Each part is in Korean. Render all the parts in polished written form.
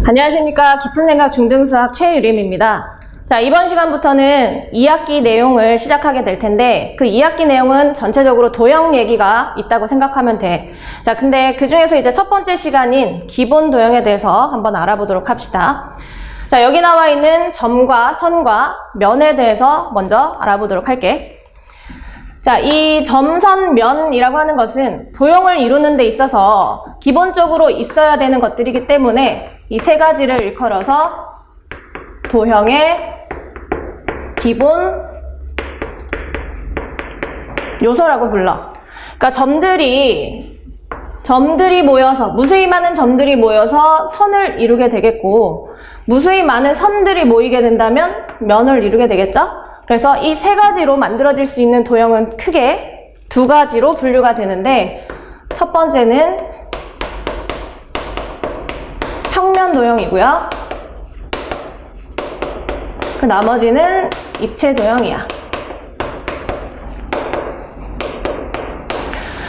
안녕하십니까. 깊은 생각 중등수학 최유림입니다. 자, 이번 시간부터는 2학기 내용을 시작하게 될 텐데 그 2학기 내용은 전체적으로 도형 얘기가 있다고 생각하면 돼. 자, 근데 그 중에서 이제 첫 번째 시간인 기본 도형에 대해서 한번 알아보도록 합시다. 자, 여기 나와 있는 점과 선과 면에 대해서 먼저 알아보도록 할게. 자, 이 점선 면이라고 하는 것은 도형을 이루는 데 있어서 기본적으로 있어야 되는 것들이기 때문에 이 세 가지를 일컬어서 도형의 기본 요소라고 불러. 그러니까 점들이 모여서, 무수히 많은 점들이 모여서 선을 이루게 되겠고, 무수히 많은 선들이 모이게 된다면 면을 이루게 되겠죠? 그래서 이 세 가지로 만들어질 수 있는 도형은 크게 두 가지로 분류가 되는데, 첫 번째는 평면 도형이고요. 그 나머지는 입체 도형이야.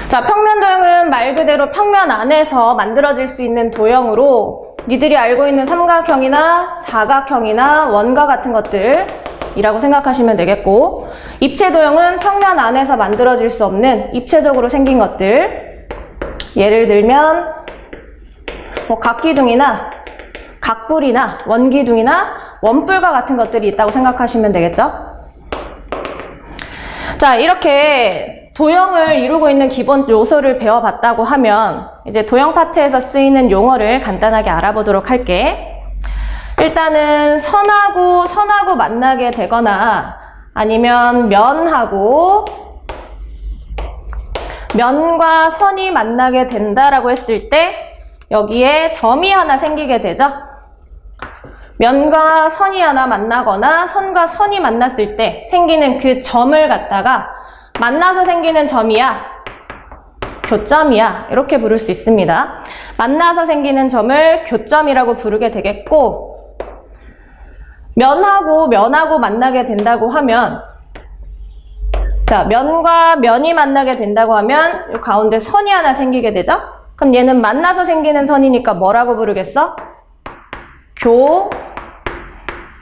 자, 평면 도형은 말 그대로 평면 안에서 만들어질 수 있는 도형으로 니들이 알고 있는 삼각형이나 사각형이나 원과 같은 것들이라고 생각하시면 되겠고, 입체 도형은 평면 안에서 만들어질 수 없는 입체적으로 생긴 것들, 예를 들면 각기둥이나 각불이나 원기둥이나 원뿔과 같은 것들이 있다고 생각하시면 되겠죠? 자, 이렇게 도형을 이루고 있는 기본 요소를 배워봤다고 하면 이제 도형 파트에서 쓰이는 용어를 간단하게 알아보도록 할게. 일단은 선하고 만나게 되거나 아니면 면과 선이 만나게 된다라고 했을 때 여기에 점이 하나 생기게 되죠. 면과 선이 하나 만나거나 선과 선이 만났을 때 생기는 그 점을 갖다가 만나서 생기는 점이야, 교점이야, 이렇게 부를 수 있습니다. 만나서 생기는 점을 교점이라고 부르게 되겠고, 면하고 만나게 된다고 하면, 자, 면과 면이 만나게 된다고 하면 이 가운데 선이 하나 생기게 되죠. 그럼 얘는 만나서 생기는 선이니까 뭐라고 부르겠어?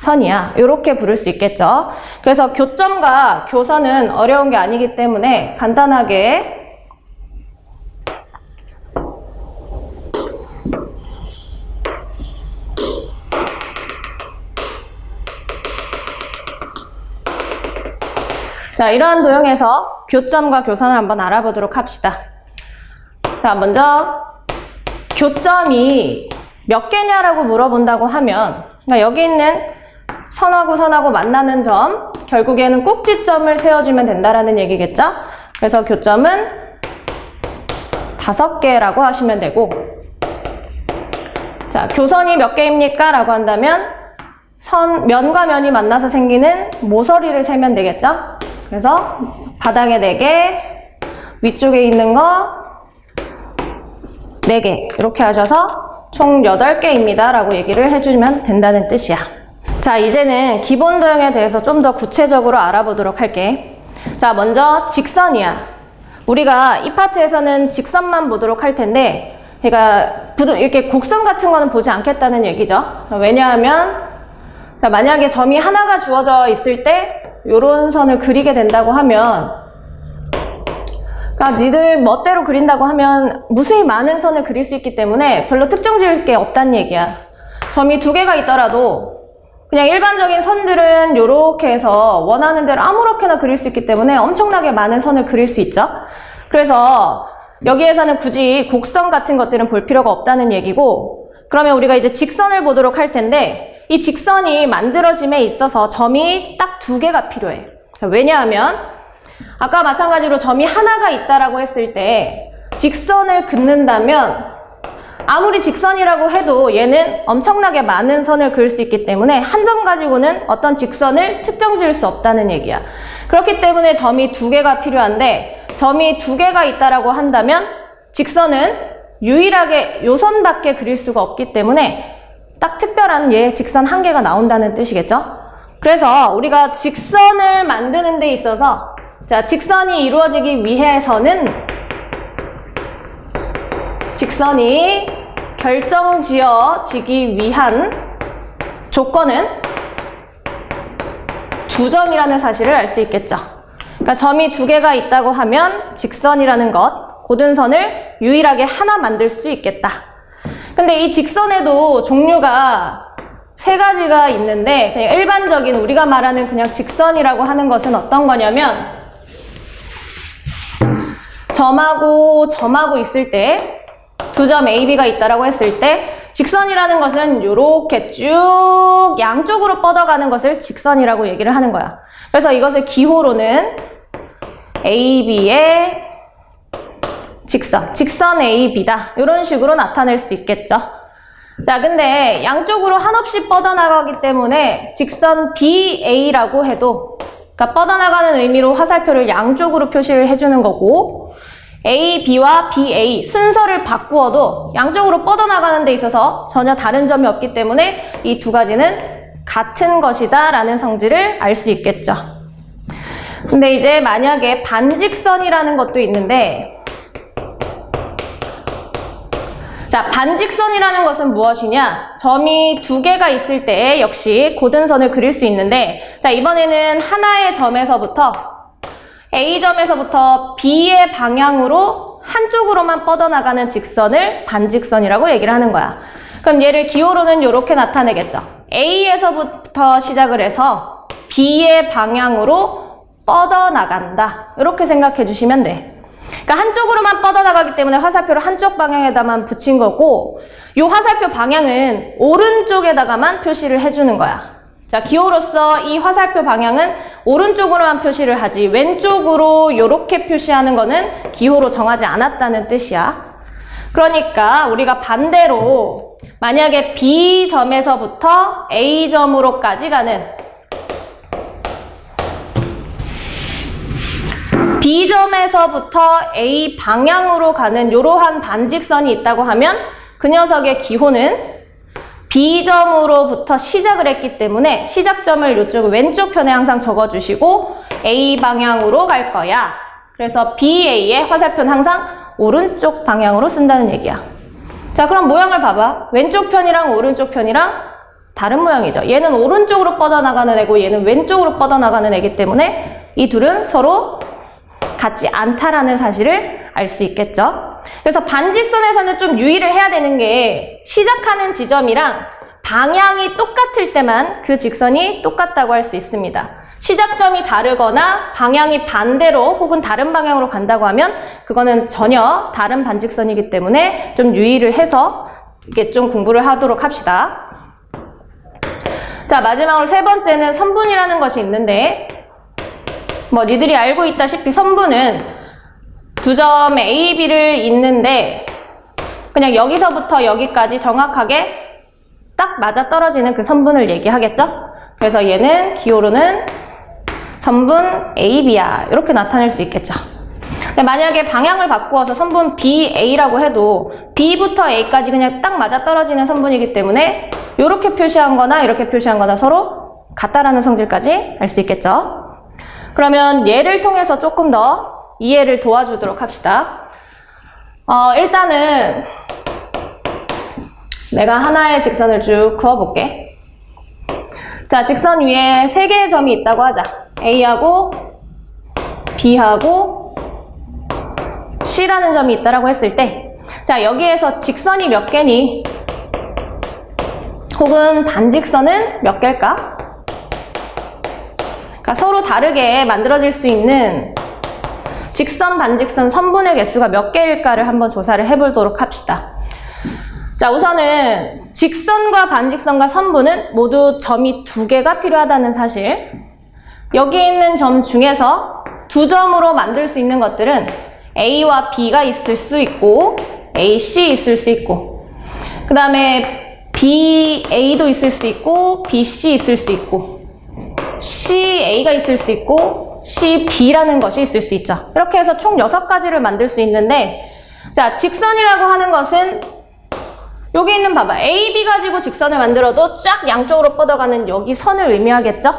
교선이야. 이렇게 부를 수 있겠죠. 그래서 교점과 교선은 어려운 게 아니기 때문에 간단하게 자, 이러한 도형에서 교점과 교선을 한번 알아보도록 합시다. 자, 먼저 교점이 몇 개냐라고 물어본다고 하면, 그러니까 여기 있는 선하고 만나는 점, 결국에는 꼭지점을 세워주면 된다라는 얘기겠죠? 그래서 교점은 5개라고 하시면 되고, 자, 교선이 몇 개입니까? 라고 한다면 면과 면이 만나서 생기는 모서리를 세면 되겠죠? 그래서 바닥에 4개, 위쪽에 있는 거 4개, 이렇게 하셔서 총 8개입니다 라고 얘기를 해주면 된다는 뜻이야. 자, 이제는 기본 도형에 대해서 좀 더 구체적으로 알아보도록 할게. 자, 먼저 직선이야. 우리가 이 파트에서는 직선만 보도록 할 텐데, 그러니까 이렇게 곡선 같은 거는 보지 않겠다는 얘기죠. 왜냐하면 자, 만약에 점이 하나가 주어져 있을 때 이런 선을 그리게 된다고 하면, 그러니까 니들 멋대로 그린다고 하면 무수히 많은 선을 그릴 수 있기 때문에 별로 특정 지을 게 없다는 얘기야. 점이 2개가 있더라도 그냥 일반적인 선들은 이렇게 해서 원하는 대로 아무렇게나 그릴 수 있기 때문에 엄청나게 많은 선을 그릴 수 있죠. 그래서 여기에서는 굳이 곡선 같은 것들은 볼 필요가 없다는 얘기고, 그러면 우리가 이제 직선을 보도록 할 텐데, 이 직선이 만들어짐에 있어서 점이 딱 2개가 필요해. 자, 왜냐하면 아까 마찬가지로 점이 하나가 있다라고 했을 때 직선을 긋는다면 아무리 직선이라고 해도 얘는 엄청나게 많은 선을 그을 수 있기 때문에 한 점 가지고는 어떤 직선을 특정 지을 수 없다는 얘기야. 그렇기 때문에 점이 2개가 필요한데, 점이 2개가 있다라고 한다면 직선은 유일하게 요 선밖에 그릴 수가 없기 때문에 딱 특별한 얘 직선 1개가 나온다는 뜻이겠죠? 그래서 우리가 직선을 만드는 데 있어서 자, 직선이 이루어지기 위해서는 직선이 결정지어지기 위한 조건은 두 점이라는 사실을 알 수 있겠죠. 그러니까 점이 두 개가 있다고 하면 직선이라는 것, 고든선을 유일하게 하나 만들 수 있겠다. 근데 이 직선에도 종류가 세 가지가 있는데 그냥 일반적인 우리가 말하는 그냥 직선이라고 하는 것은 어떤 거냐면 점하고 있을 때 두 점 A, B가 있다라고 했을 때 직선이라는 것은 이렇게 쭉 양쪽으로 뻗어가는 것을 직선이라고 얘기를 하는 거야. 그래서 이것을 기호로는 A, B의 직선 A, B다. 이런 식으로 나타낼 수 있겠죠. 자, 근데 양쪽으로 한없이 뻗어나가기 때문에 직선 BA라고 해도 그러니까 뻗어나가는 의미로 화살표를 양쪽으로 표시를 해주는 거고 A, B와 BA 순서를 바꾸어도 양쪽으로 뻗어나가는 데 있어서 전혀 다른 점이 없기 때문에 이 두 가지는 같은 것이다 라는 성질을 알 수 있겠죠. 근데 이제 만약에 반직선이라는 것도 있는데 자, 반직선이라는 것은 무엇이냐? 점이 두 개가 있을 때 역시 고든선을 그릴 수 있는데 자, 이번에는 하나의 점에서부터 A점에서부터 B의 방향으로 한쪽으로만 뻗어나가는 직선을 반직선이라고 얘기를 하는 거야. 그럼 얘를 기호로는 이렇게 나타내겠죠. A에서부터 시작을 해서 B의 방향으로 뻗어나간다. 이렇게 생각해 주시면 돼. 그러니까 한쪽으로만 뻗어나가기 때문에 화살표를 한쪽 방향에다만 붙인 거고 이 화살표 방향은 오른쪽에다가만 표시를 해주는 거야. 자, 기호로서 이 화살표 방향은 오른쪽으로만 표시를 하지 왼쪽으로 이렇게 표시하는 거는 기호로 정하지 않았다는 뜻이야. 그러니까 우리가 반대로 만약에 B점에서부터 A점으로까지 가는 B점에서부터 A 방향으로 가는 이러한 반직선이 있다고 하면 그 녀석의 기호는 B점으로부터 시작을 했기 때문에 시작점을 이쪽 왼쪽 편에 항상 적어주시고 A 방향으로 갈 거야. 그래서 BA의 화살표는 항상 오른쪽 방향으로 쓴다는 얘기야. 자, 그럼 모양을 봐봐. 왼쪽 편이랑 오른쪽 편이랑 다른 모양이죠. 얘는 오른쪽으로 뻗어나가는 애고 얘는 왼쪽으로 뻗어나가는 애기 때문에 이 둘은 서로 같지 않다라는 사실을 알 수 있겠죠. 그래서 반직선에서는 좀 유의를 해야 되는 게 시작하는 지점이랑 방향이 똑같을 때만 그 직선이 똑같다고 할 수 있습니다. 시작점이 다르거나 방향이 반대로 혹은 다른 방향으로 간다고 하면 그거는 전혀 다른 반직선이기 때문에 좀 유의를 해서 이게 좀 공부를 하도록 합시다. 자, 마지막으로 세 번째는 선분이라는 것이 있는데 뭐 니들이 알고 있다시피 선분은 두 점 A, B를 잇는데 그냥 여기서부터 여기까지 정확하게 딱 맞아떨어지는 그 선분을 얘기하겠죠? 그래서 얘는 기호로는 선분 A, B야 이렇게 나타낼 수 있겠죠. 근데 만약에 방향을 바꾸어서 선분 B, A라고 해도 B부터 A까지 그냥 딱 맞아떨어지는 선분이기 때문에 이렇게 표시한 거나 이렇게 표시한 거나 서로 같다라는 성질까지 알 수 있겠죠. 그러면 얘를 통해서 조금 더 이해를 도와주도록 합시다. 일단은 내가 하나의 직선을 쭉 그어볼게. 자, 직선 위에 세 개의 점이 있다고 하자. A하고 B하고 C라는 점이 있다고 했을 때 자, 여기에서 직선이 몇 개니? 혹은 반직선은 몇 개일까? 그러니까 서로 다르게 만들어질 수 있는 직선, 반직선, 선분의 개수가 몇 개일까를 한번 조사를 해보도록 합시다. 자, 우선은 직선과 반직선과 선분은 모두 점이 두 개가 필요하다는 사실. 여기 있는 점 중에서 두 점으로 만들 수 있는 것들은 A와 B가 있을 수 있고 AC 있을 수 있고 그 다음에 BA도 있을 수 있고 BC 있을 수 있고 CA가 있을 수 있고 CB라는 것이 있을 수 있죠. 이렇게 해서 총 6가지를 만들 수 있는데 자, 직선이라고 하는 것은 여기 있는 봐봐. AB 가지고 직선을 만들어도 쫙 양쪽으로 뻗어가는 여기 선을 의미하겠죠?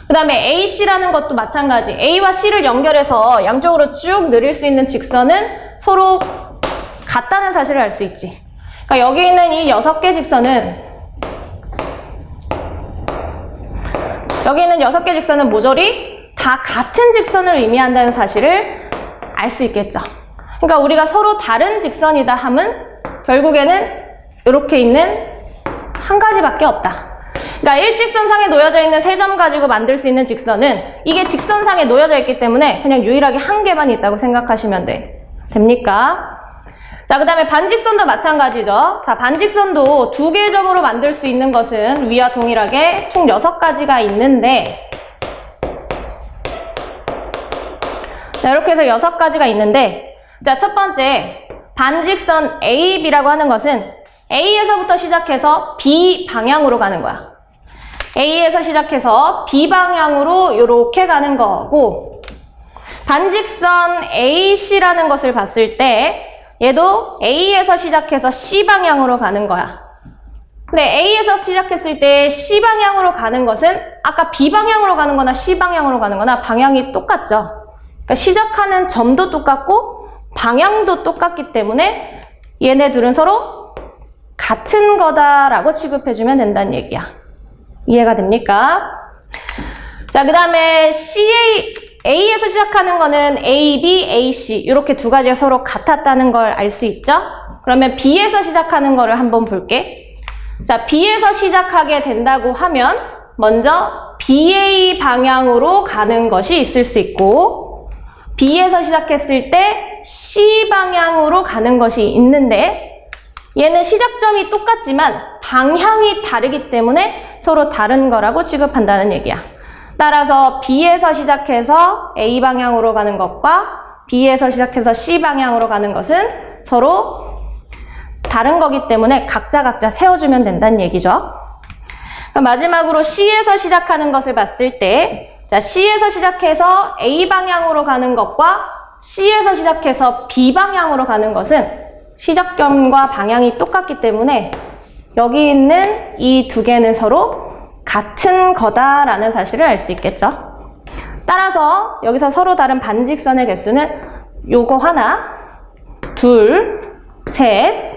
그 다음에 AC라는 것도 마찬가지. A와 C를 연결해서 양쪽으로 쭉 늘릴 수 있는 직선은 서로 같다는 사실을 알 수 있지. 그러니까 여기 있는 이 6개 직선은 모조리 다 같은 직선을 의미한다는 사실을 알 수 있겠죠. 그러니까 우리가 서로 다른 직선이다 함은 결국에는 이렇게 있는 한 가지밖에 없다. 그러니까 일직선상에 놓여져 있는 세 점 가지고 만들 수 있는 직선은 이게 직선상에 놓여져 있기 때문에 그냥 유일하게 한 개만 있다고 생각하시면 됩니까? 자, 그 다음에 반직선도 마찬가지죠. 자, 반직선도 2개의 점으로 만들 수 있는 것은 위와 동일하게 총 6가지가 있는데, 자, 이렇게 해서 6가지가 있는데, 자, 첫 번째 반직선 AB라고 하는 것은 A에서부터 시작해서 B 방향으로 가는 거야. A에서 시작해서 B 방향으로 이렇게 가는 거고, 반직선 AC라는 것을 봤을 때 얘도 A에서 시작해서 C 방향으로 가는 거야. 근데 A에서 시작했을 때 C 방향으로 가는 것은 아까 B 방향으로 가는 거나 C 방향으로 가는 거나 방향이 똑같죠. 그러니까 시작하는 점도 똑같고 방향도 똑같기 때문에 얘네 둘은 서로 같은 거다라고 취급해주면 된다는 얘기야. 이해가 됩니까? 자, 그 다음에 A에서 시작하는 거는 A, B, AC 이렇게 2가지가 서로 같았다는 걸 알 수 있죠? 그러면 B에서 시작하는 거를 한번 볼게. 자, B에서 시작하게 된다고 하면 먼저 BA 방향으로 가는 것이 있을 수 있고, B에서 시작했을 때 C 방향으로 가는 것이 있는데, 얘는 시작점이 똑같지만 방향이 다르기 때문에 서로 다른 거라고 취급한다는 얘기야. 따라서 B에서 시작해서 A 방향으로 가는 것과 B에서 시작해서 C 방향으로 가는 것은 서로 다른 거기 때문에 각자 세워주면 된다는 얘기죠. 마지막으로 C에서 시작하는 것을 봤을 때, 자, C에서 시작해서 A 방향으로 가는 것과 C에서 시작해서 B 방향으로 가는 것은 시작점과 방향이 똑같기 때문에 여기 있는 이 2개는 서로 같은 거다라는 사실을 알 수 있겠죠. 따라서 여기서 서로 다른 반직선의 개수는 요거 하나, 둘, 셋,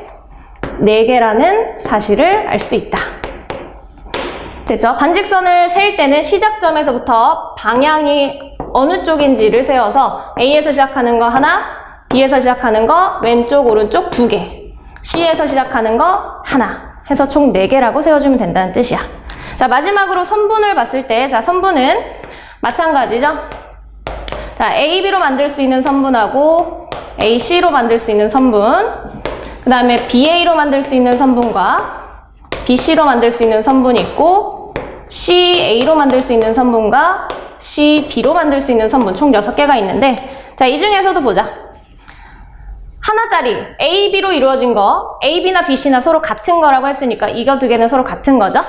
4개라는 sa실을 알 수 있다. 되죠? 반직선을 세일 때는 시작점에서부터 방향이 어느 쪽인지를 세워서 A에서 시작하는 거 하나, B에서 시작하는 거 왼쪽, 오른쪽 2개, C에서 시작하는 거 하나 해서 총 4개라고 세워주면 된다는 뜻이야. 자, 마지막으로 선분을 봤을 때, 자, 선분은 마찬가지죠. 자, AB로 만들 수 있는 선분하고 AC로 만들 수 있는 선분, 그 다음에 BA로 만들 수 있는 선분과 BC로 만들 수 있는 선분이 있고, CA로 만들 수 있는 선분과 CB로 만들 수 있는 선분 총 6개가 있는데, 자, 이 중에서도 보자. 하나짜리 AB로 이루어진 거, AB나 BC나 서로 같은 거라고 했으니까 이거 2개는 서로 같은 거죠.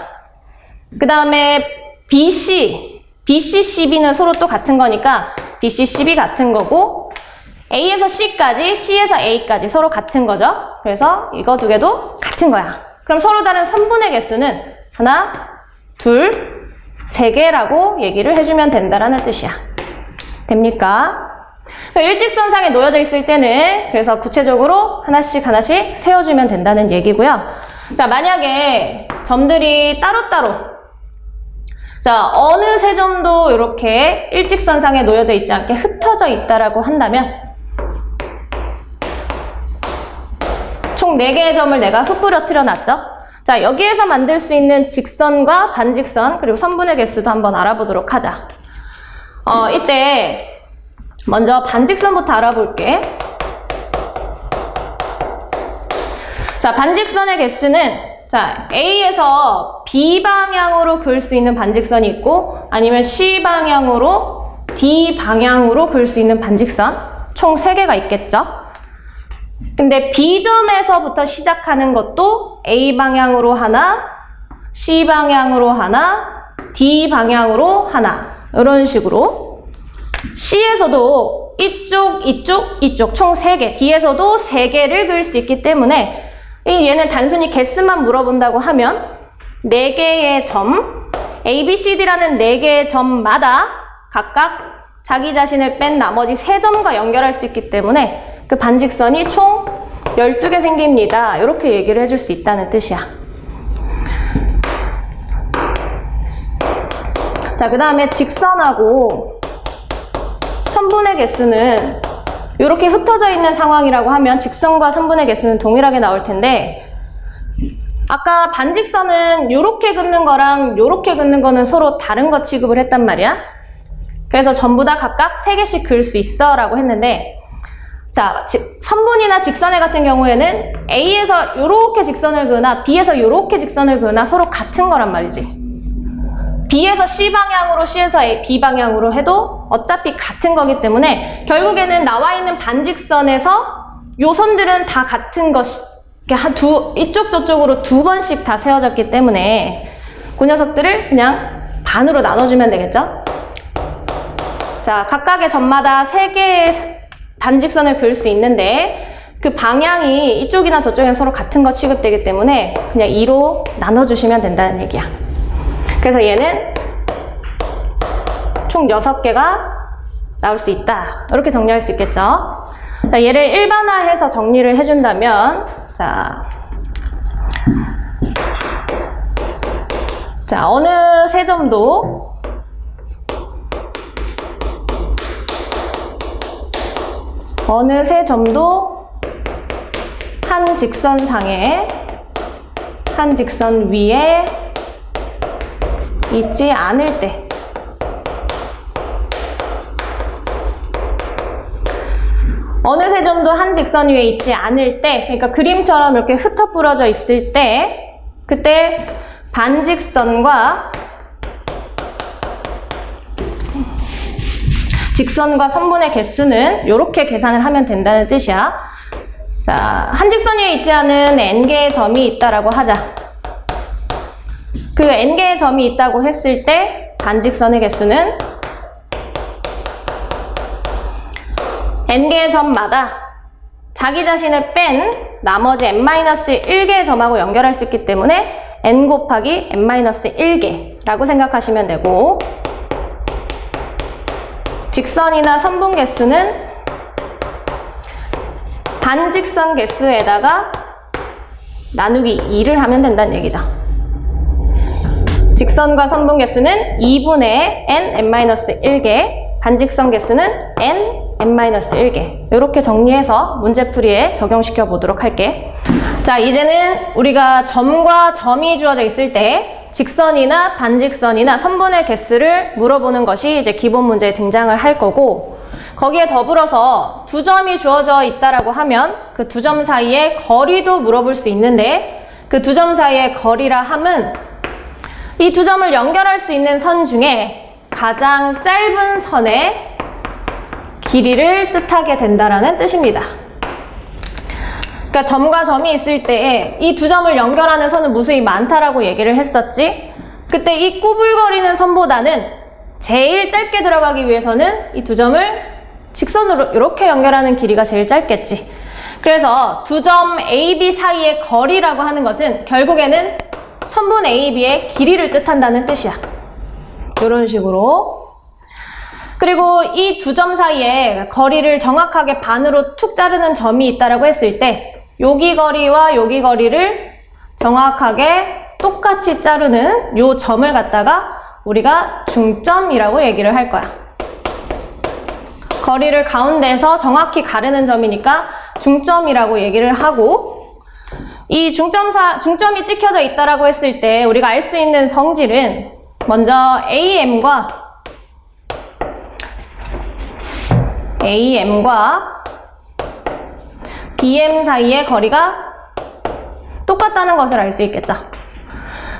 그 다음에 BC, CB는 서로 또 같은 거니까 BC, CB 같은 거고, A에서 C까지, C에서 A까지 서로 같은 거죠. 그래서 이거 2개도 같은 거야. 그럼 서로 다른 선분의 개수는 하나, 둘, 3개라고 얘기를 해주면 된다라는 뜻이야. 됩니까? 일직선상에 놓여져 있을 때는 그래서 구체적으로 하나씩 세워주면 된다는 얘기고요. 자, 만약에 점들이 따로따로, 자, 어느 세 점도 이렇게 일직선상에 놓여져 있지 않게 흩어져 있다라고 한다면 총 4개의 점을 내가 흩뿌려뜨려 놨죠. 자, 여기에서 만들 수 있는 직선과 반직선 그리고 선분의 개수도 한번 알아보도록 하자. 이때 먼저 반직선부터 알아볼게. 자, 반직선의 개수는, 자, A에서 B 방향으로 그을 수 있는 반직선이 있고, 아니면 C 방향으로 D 방향으로 그을 수 있는 반직선 총 3개가 있겠죠. 근데 B점에서부터 시작하는 것도 A 방향으로 하나, C 방향으로 하나, D 방향으로 하나, 이런 식으로 C에서도 이쪽 총 3개, D에서도 3개를 그을 수 있기 때문에 얘는 단순히 개수만 물어본다고 하면 4개의 점, A, B, C, D라는 4개의 점마다 각각 자기 자신을 뺀 나머지 3점과 연결할 수 있기 때문에 그 반직선이 총 12개 생깁니다. 이렇게 얘기를 해줄 수 있다는 뜻이야. 자, 그 다음에 직선하고 선분의 개수는 이렇게 흩어져 있는 상황이라고 하면 직선과 선분의 개수는 동일하게 나올 텐데, 아까 반직선은 요렇게 긋는 거랑 요렇게 긋는 거는 서로 다른 거 취급을 했단 말이야. 그래서 전부 다 각각 3개씩 그을 수 있어 라고 했는데, 자, 선분이나 직선의 같은 경우에는 A에서 요렇게 직선을 그으나 B에서 요렇게 직선을 그으나 서로 같은 거란 말이지. B에서 C 방향으로, C에서 B 방향으로 해도 어차피 같은 거기 때문에 결국에는 나와 있는 반직선에서 요 선들은 다 같은 것이, 이쪽 저쪽으로 2번씩 다 세워졌기 때문에 그 녀석들을 그냥 반으로 나눠주면 되겠죠? 자, 각각의 점마다 3개의 반직선을 그을 수 있는데 그 방향이 이쪽이나 저쪽이나 서로 같은 거 취급되기 때문에 그냥 2로 나눠주시면 된다는 얘기야. 그래서 얘는 총 6개가 나올 수 있다. 이렇게 정리할 수 있겠죠? 자, 얘를 일반화해서 정리를 해준다면, 자, 어느 세 점도 한 직선상에, 한 직선 위에 있지 않을 때, 어느 세 점도 한 직선 위에 있지 않을 때, 그러니까 그림처럼 이렇게 흩어 부러져 있을 때, 그때 반직선과 직선과 선분의 개수는 이렇게 계산을 하면 된다는 뜻이야. 자, 한 직선 위에 있지 않은 n개의 점이 있다라고 하자. 그 n개의 점이 있다고 했을 때 반직선의 개수는 n개의 점마다 자기 자신을 뺀 나머지 n-1개의 점하고 연결할 수 있기 때문에 n 곱하기 n-1개라고 생각하시면 되고, 직선이나 선분 개수는 반직선 개수에다가 나누기 2를 하면 된다는 얘기죠. 직선과 선분 개수는 2분의 n-1개, 반직선 개수는 n-1개. 이렇게 정리해서 문제풀이에 적용시켜 보도록 할게. 자, 이제는 우리가 점과 점이 주어져 있을 때 직선이나 반직선이나 선분의 개수를 물어보는 것이 이제 기본 문제에 등장을 할 거고, 거기에 더불어서 2점이 주어져 있다라고 하면 그 2점 사이의 거리도 물어볼 수 있는데, 그 2점 사이의 거리라 함은 이 2점을 연결할 수 있는 선 중에 가장 짧은 선의 길이를 뜻하게 된다라는 뜻입니다. 그러니까 점과 점이 있을 때 이 2점을 연결하는 선은 무수히 많다라고 얘기를 했었지. 그때 이 꾸불거리는 선보다는 제일 짧게 들어가기 위해서는 이 2점을 직선으로 이렇게 연결하는 길이가 제일 짧겠지. 그래서 2점 A, B 사이의 거리라고 하는 것은 결국에는 선분 A, B의 길이를 뜻한다는 뜻이야. 이런 식으로. 그리고 이 2점 사이에 거리를 정확하게 반으로 툭 자르는 점이 있다라고 했을 때 여기 거리와 여기 거리를 정확하게 똑같이 자르는 요 점을 갖다가 우리가 중점이라고 얘기를 할 거야. 거리를 가운데에서 정확히 가르는 점이니까 중점이라고 얘기를 하고, 이 중점이 찍혀져 있다라고 했을 때 우리가 알 수 있는 성질은 먼저 AM과 BM 사이의 거리가 똑같다는 것을 알 수 있겠죠.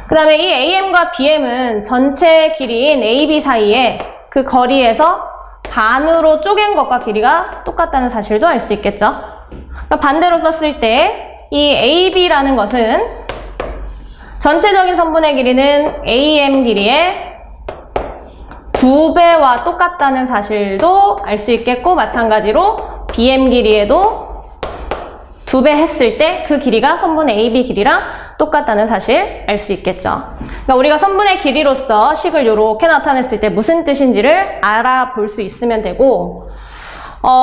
그 다음에 이 AM과 BM은 전체 길이인 AB 사이에 그 거리에서 반으로 쪼갠 것과 길이가 똑같다는 사실도 알 수 있겠죠. 그러니까 반대로 썼을 때 이 AB라는 것은 전체적인 선분의 길이는 AM 길이의 2배와 똑같다는 사실도 알 수 있겠고, 마찬가지로 BM 길이에도 2배 했을 때 그 길이가 선분 AB 길이랑 똑같다는 사실 알 수 있겠죠. 그러니까 우리가 선분의 길이로서 식을 이렇게 나타냈을 때 무슨 뜻인지를 알아볼 수 있으면 되고,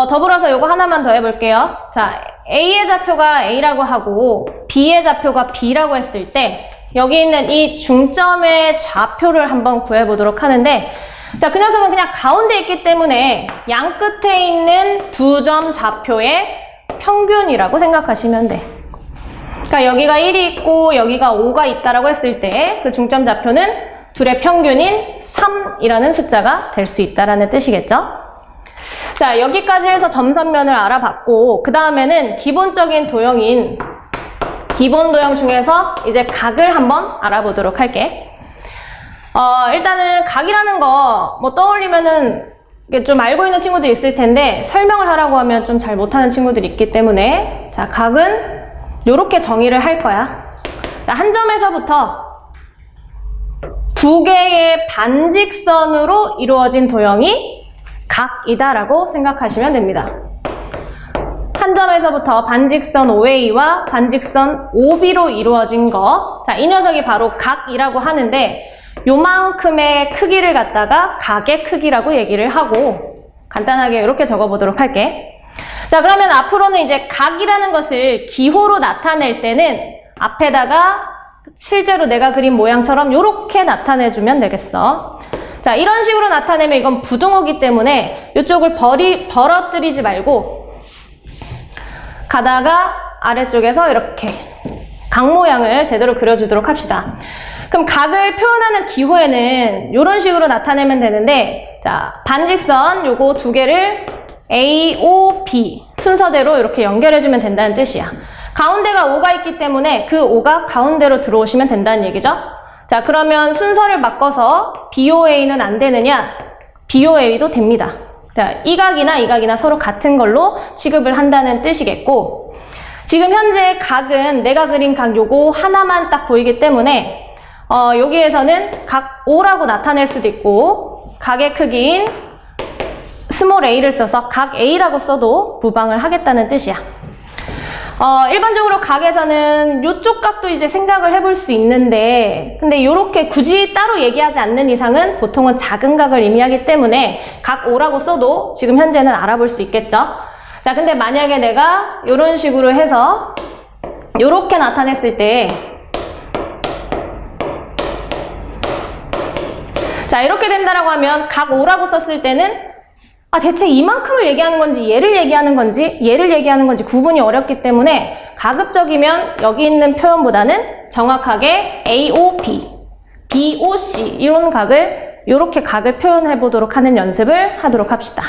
더불어서 요거 하나만 더 해볼게요. 자, A의 좌표가 A라고 하고 B의 좌표가 B라고 했을 때 여기 있는 이 중점의 좌표를 한번 구해보도록 하는데, 자, 그 녀석은 그냥 가운데 있기 때문에 양 끝에 있는 두 점 좌표의 평균이라고 생각하시면 돼. 그러니까 여기가 1이 있고 여기가 5가 있다라고 했을 때 그 중점 좌표는 둘의 평균인 3이라는 숫자가 될 수 있다라는 뜻이겠죠. 자, 여기까지 해서 점선면을 알아봤고, 그 다음에는 기본적인 도형인 기본 도형 중에서 이제 각을 한번 알아보도록 할게. 일단은 각이라는 거 뭐 떠올리면은 좀 알고 있는 친구들이 있을 텐데 설명을 하라고 하면 좀 잘 못하는 친구들이 있기 때문에, 자, 각은 요렇게 정의를 할 거야. 자, 한 점에서부터 두 개의 반직선으로 이루어진 도형이 각이다라고 생각하시면 됩니다. 한 점에서부터 반직선 OA와 반직선 OB로 이루어진 거, 자, 이 녀석이 바로 각이라고 하는데, 요만큼의 크기를 갖다가 각의 크기라고 얘기를 하고, 간단하게 이렇게 적어보도록 할게. 자, 그러면 앞으로는 이제 각이라는 것을 기호로 나타낼 때는 앞에다가 실제로 내가 그린 모양처럼 이렇게 나타내주면 되겠어. 자, 이런 식으로 나타내면 이건 부등호기 때문에 이쪽을 벌어뜨리지 말고 가다가 아래쪽에서 이렇게 각 모양을 제대로 그려주도록 합시다. 그럼 각을 표현하는 기호에는 이런 식으로 나타내면 되는데, 자, 반직선 요거 두 개를 A, O, B 순서대로 이렇게 연결해주면 된다는 뜻이야. 가운데가 5가 있기 때문에 그 5가 가운데로 들어오시면 된다는 얘기죠. 자, 그러면 순서를 바꿔서 BOA는 안 되느냐? BOA도 됩니다. 자, 이 각이나 이 각이나 서로 같은 걸로 취급을 한다는 뜻이겠고, 지금 현재 각은 내가 그린 각 요거 하나만 딱 보이기 때문에 여기에서는 각 O라고 나타낼 수도 있고, 각의 크기인 스몰 a를 써서 각 A라고 써도 무방을 하겠다는 뜻이야. 일반적으로 각에서는 이쪽 각도 이제 생각을 해볼 수 있는데, 근데 이렇게 굳이 따로 얘기하지 않는 이상은 보통은 작은 각을 의미하기 때문에 각 O라고 써도 지금 현재는 알아볼 수 있겠죠. 자, 근데 만약에 내가 이런 식으로 해서 이렇게 나타냈을 때, 자, 이렇게 된다라고 하면 각 O라고 썼을 때는 대체 이만큼을 얘기하는 건지 얘를 얘기하는 건지 구분이 어렵기 때문에 가급적이면 여기 있는 표현보다는 정확하게 AOB, BOC 이런 각을, 이렇게 각을 표현해 보도록 하는 연습을 하도록 합시다.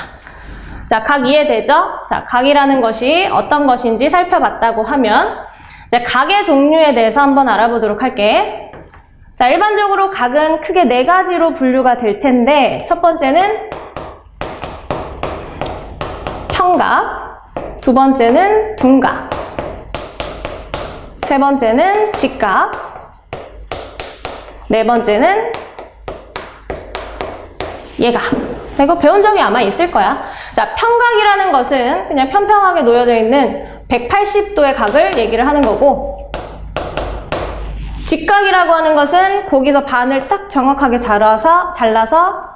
자, 각 이해되죠? 자, 각이라는 것이 어떤 것인지 살펴봤다고 하면, 자, 각의 종류에 대해서 한번 알아보도록 할게. 자, 일반적으로 각은 크게 4가지로 분류가 될 텐데, 첫 번째는 평각, 두 번째는 둔각, 세 번째는 직각, 네 번째는 예각. 이거 배운 적이 아마 있을 거야. 자, 평각이라는 것은 그냥 평평하게 놓여져 있는 180도의 각을 얘기를 하는 거고, 직각이라고 하는 것은 거기서 반을 딱 정확하게 잘라서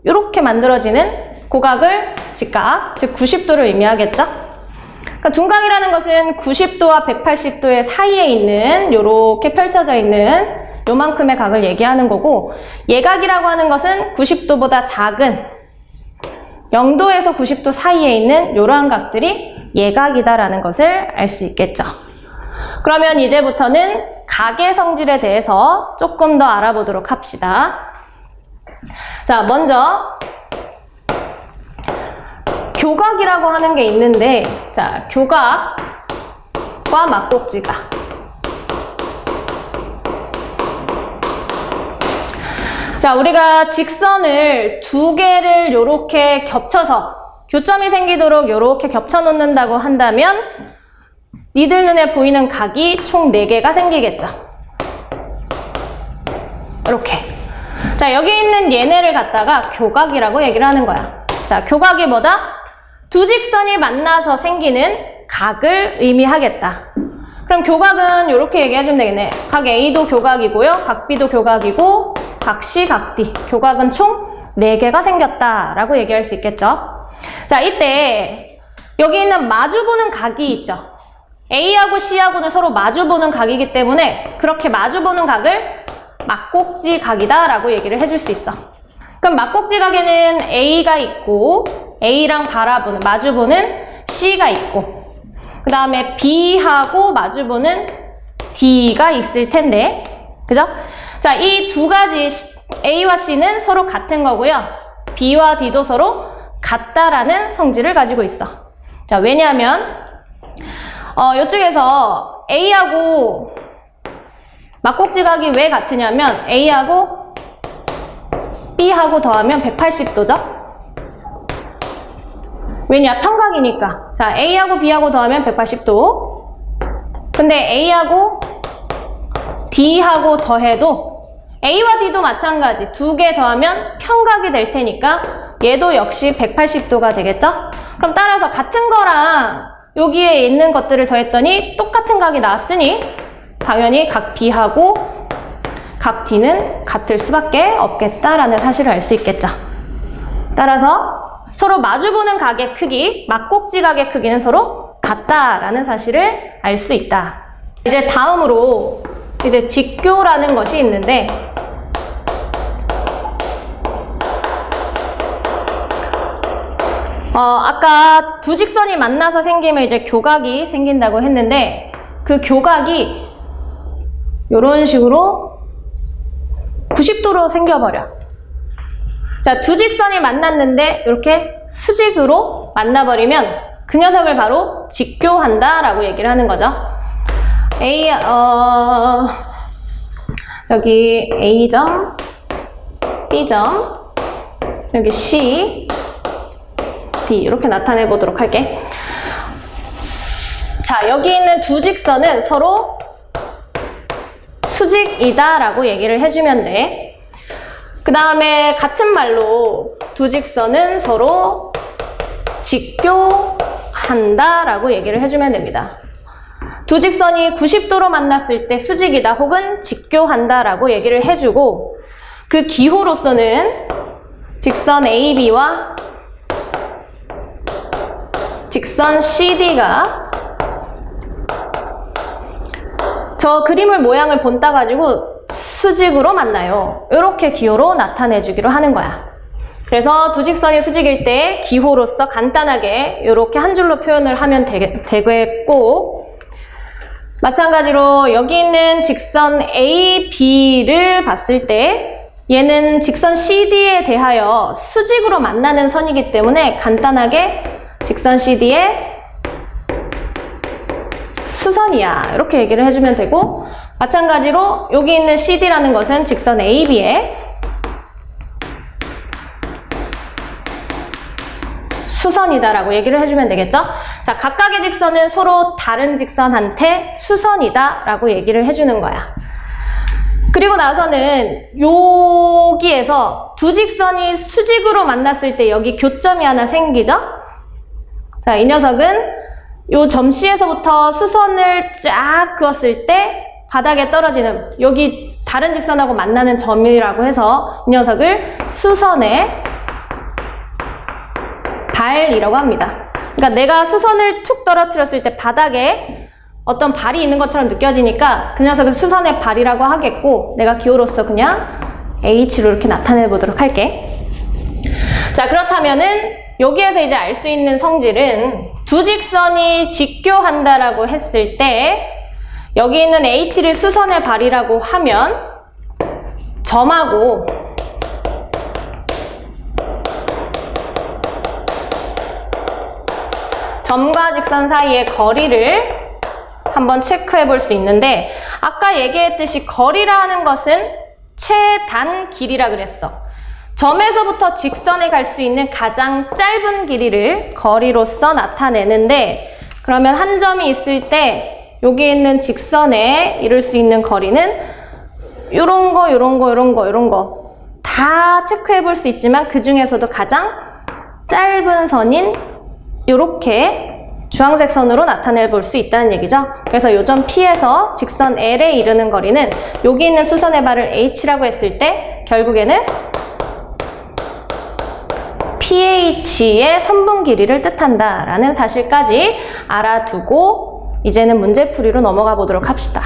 이렇게 만들어지는 고각을 직각, 즉 90도를 의미하겠죠? 그러니까 둔각이라는 것은 90도와 180도의 사이에 있는 이렇게 펼쳐져 있는 요만큼의 각을 얘기하는 거고, 예각이라고 하는 것은 90도보다 작은 0도에서 90도 사이에 있는 이러한 각들이 예각이다라는 것을 알 수 있겠죠. 그러면 이제부터는 각의 성질에 대해서 조금 더 알아보도록 합시다. 자, 먼저 교각이라고 하는 게 있는데, 자, 교각과 막곡지각. 자, 우리가 직선을 두 개를 요렇게 겹쳐서 교점이 생기도록 요렇게 겹쳐 놓는다고 한다면 니들 눈에 보이는 각이 총 4개가 생기겠죠. 이렇게. 자, 여기 있는 얘네를 갖다가 교각이라고 얘기를 하는 거야. 자, 교각이 뭐다? 두 직선이 만나서 생기는 각을 의미하겠다. 그럼 교각은 이렇게 얘기해주면 되겠네. 각 A도 교각이고요. 각 B도 교각이고 각 C, 각 D. 교각은 총 4개가 생겼다 라고 얘기할 수 있겠죠. 자, 이때 여기 있는 마주보는 각이 있죠. A하고 C하고는 서로 마주보는 각이기 때문에 그렇게 마주보는 각을 막곡지 각이다 라고 얘기를 해줄 수 있어. 그럼 막곡지 각에는 A가 있고 A랑 바라보는, 마주보는 C가 있고 그 다음에 B하고 마주보는 D가 있을 텐데, 그죠? 자, 이 두 가지 A와 C는 서로 같은 거고요. B와 D도 서로 같다라는 성질을 가지고 있어. 자, 왜냐하면 이쪽에서 A하고 막곡지각이 왜 같으냐면 A하고 B하고 더하면 180도죠? 왜냐? 평각이니까. 자, A하고 B하고 더하면 180도. 근데 A하고 D하고 더해도 A와 D도 마찬가지. 2개 더하면 평각이 될 테니까 얘도 역시 180도가 되겠죠? 그럼 따라서 같은 거랑 여기에 있는 것들을 더했더니 똑같은 각이 나왔으니 당연히 각 B하고 각 D는 같을 수밖에 없겠다라는 사실을 알 수 있겠죠. 따라서 서로 마주보는 각의 크기, 막곡지 각의 크기는 서로 같다라는 사실을 알 수 있다. 이제 다음으로 이제 직교라는 것이 있는데 아까 두 직선이 만나서 생기면 이제 교각이 생긴다고 했는데 그 교각이 이런 식으로 90도로 생겨버려. 자, 두 직선이 만났는데 이렇게 수직으로 만나버리면 그 녀석을 바로 직교한다 라고 얘기를 하는 거죠. 여기 A점, B점, 여기 C, D 이렇게 나타내 보도록 할게. 자, 여기 있는 두 직선은 서로 수직이다 라고 얘기를 해주면 돼. 그 다음에 같은 말로 두 직선은 서로 직교한다 라고 얘기를 해주면 됩니다. 두 직선이 90도로 만났을 때 수직이다 혹은 직교한다 라고 얘기를 해주고 그 기호로서는 직선 AB와 직선 CD가 저 그림을 모양을 본따 가지고 수직으로 만나요. 이렇게 기호로 나타내주기로 하는 거야. 그래서 두 직선이 수직일 때 기호로서 간단하게 이렇게 한 줄로 표현을 하면 되겠고 마찬가지로 여기 있는 직선 AB를 봤을 때 얘는 직선 CD에 대하여 수직으로 만나는 선이기 때문에 간단하게 직선 CD의 수선이야 이렇게 얘기를 해주면 되고 마찬가지로 여기 있는 CD라는 것은 직선 AB의 수선이다 라고 얘기를 해주면 되겠죠? 자, 각각의 직선은 서로 다른 직선한테 수선이다 라고 얘기를 해주는 거야. 그리고 나서는 여기에서 두 직선이 수직으로 만났을 때 여기 교점이 하나 생기죠? 자, 이 녀석은 요 점 C에서부터 수선을 쫙 그었을 때 바닥에 떨어지는 여기 다른 직선하고 만나는 점이라고 해서 이 녀석을 수선의 발이라고 합니다. 그러니까 내가 수선을 툭 떨어뜨렸을 때 바닥에 어떤 발이 있는 것처럼 느껴지니까 그 녀석을 수선의 발이라고 하겠고 내가 기호로서 그냥 H로 이렇게 나타내 보도록 할게. 자, 그렇다면은 여기에서 이제 알 수 있는 성질은 두 직선이 직교한다라고 했을 때 여기 있는 H를 수선의 발이라고 하면 점하고 점과 직선 사이의 거리를 한번 체크해 볼 수 있는데 아까 얘기했듯이 거리라는 것은 최단 길이라 그랬어. 점에서부터 직선에 갈 수 있는 가장 짧은 길이를 거리로서 나타내는데 그러면 한 점이 있을 때 여기 있는 직선에 이룰 수 있는 거리는 요런 거 다 체크해 볼 수 있지만 그 중에서도 가장 짧은 선인 요렇게 주황색 선으로 나타내 볼 수 있다는 얘기죠. 그래서 요점 P에서 직선 L에 이르는 거리는 여기 있는 수선의 발을 H라고 했을 때 결국에는 PH의 선분 길이를 뜻한다 라는 사실까지 알아두고 이제는 문제풀이로 넘어가 보도록 합시다.